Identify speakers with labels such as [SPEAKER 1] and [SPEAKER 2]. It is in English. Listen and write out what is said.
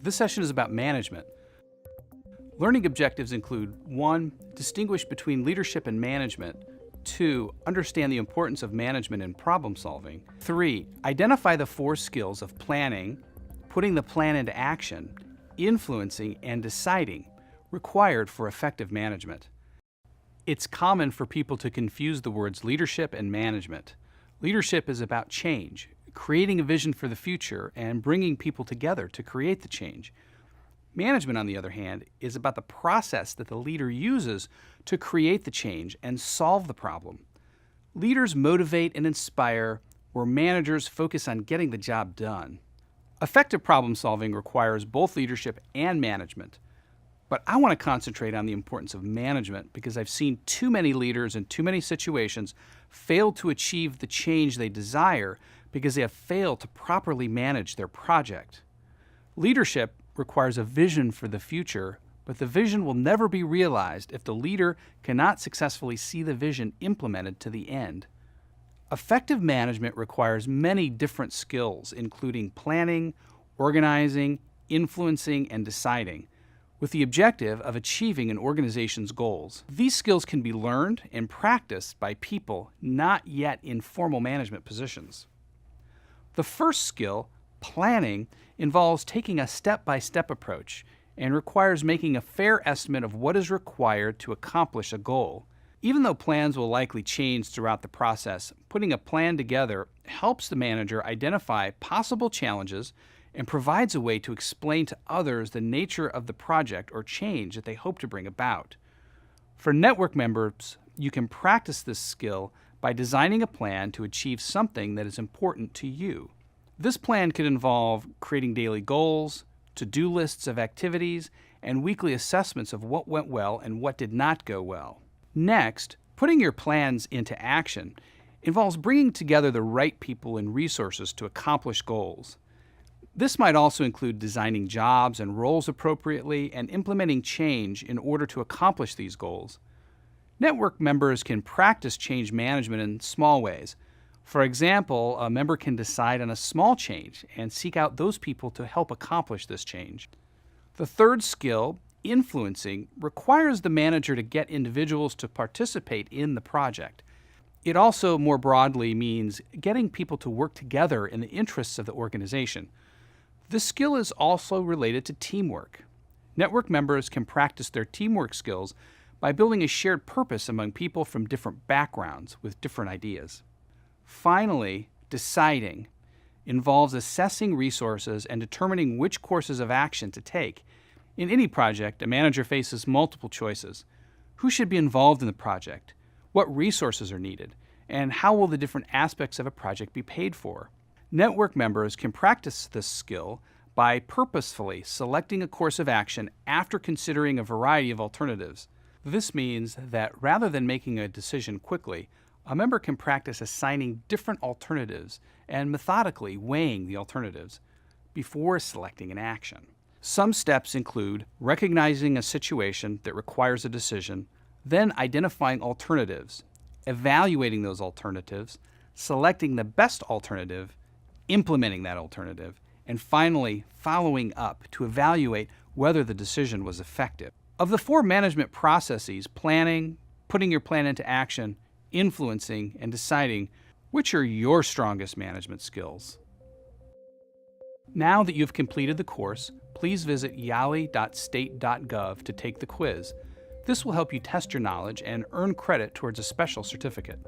[SPEAKER 1] This session is about management. Learning objectives include 1. Distinguish between leadership and management. 2. Understand the importance of management in problem solving. 3. Identify the 4 skills of planning, putting the plan into action, influencing, and deciding required for effective management. It's common for people to confuse the words leadership and management. Leadership is about change, creating a vision for the future and bringing people together to create the change. Management, on the other hand, is about the process that the leader uses to create the change and solve the problem. Leaders motivate and inspire, where managers focus on getting the job done. Effective problem solving requires both leadership and management. But I want to concentrate on the importance of management because I've seen too many leaders in too many situations fail to achieve the change they desire because they have failed to properly manage their project. Leadership requires a vision for the future, but the vision will never be realized if the leader cannot successfully see the vision implemented to the end. Effective management requires many different skills, including planning, organizing, influencing, and deciding, with the objective of achieving an organization's goals. These skills can be learned and practiced by people not yet in formal management positions. The first skill, planning, involves taking a step-by-step approach and requires making a fair estimate of what is required to accomplish a goal. Even though plans will likely change throughout the process, putting a plan together helps the manager identify possible challenges and provides a way to explain to others the nature of the project or change that they hope to bring about. For network members, you can practice this skill by designing a plan to achieve something that is important to you. This plan could involve creating daily goals, to-do lists of activities, and weekly assessments of what went well and what did not go well. Next, putting your plans into action involves bringing together the right people and resources to accomplish goals. This might also include designing jobs and roles appropriately and implementing change in order to accomplish these goals. Network members can practice change management in small ways. For example, a member can decide on a small change and seek out those people to help accomplish this change. The third skill, influencing, requires the manager to get individuals to participate in the project. It also more broadly means getting people to work together in the interests of the organization. This skill is also related to teamwork. Network members can practice their teamwork skills by building a shared purpose among people from different backgrounds with different ideas. Finally, deciding involves assessing resources and determining which courses of action to take. In any project, a manager faces multiple choices. Who should be involved in the project? What resources are needed? And how will the different aspects of a project be paid for? Network members can practice this skill by purposefully selecting a course of action after considering a variety of alternatives. This means that rather than making a decision quickly, a member can practice assigning different alternatives and methodically weighing the alternatives before selecting an action. Some steps include recognizing a situation that requires a decision, then identifying alternatives, evaluating those alternatives, selecting the best alternative, implementing that alternative, and finally following up to evaluate whether the decision was effective. Of the 4 management processes, planning, putting your plan into action, influencing, and deciding, which are your strongest management skills? Now that you've completed the course, please visit yali.state.gov to take the quiz. This will help you test your knowledge and earn credit towards a special certificate.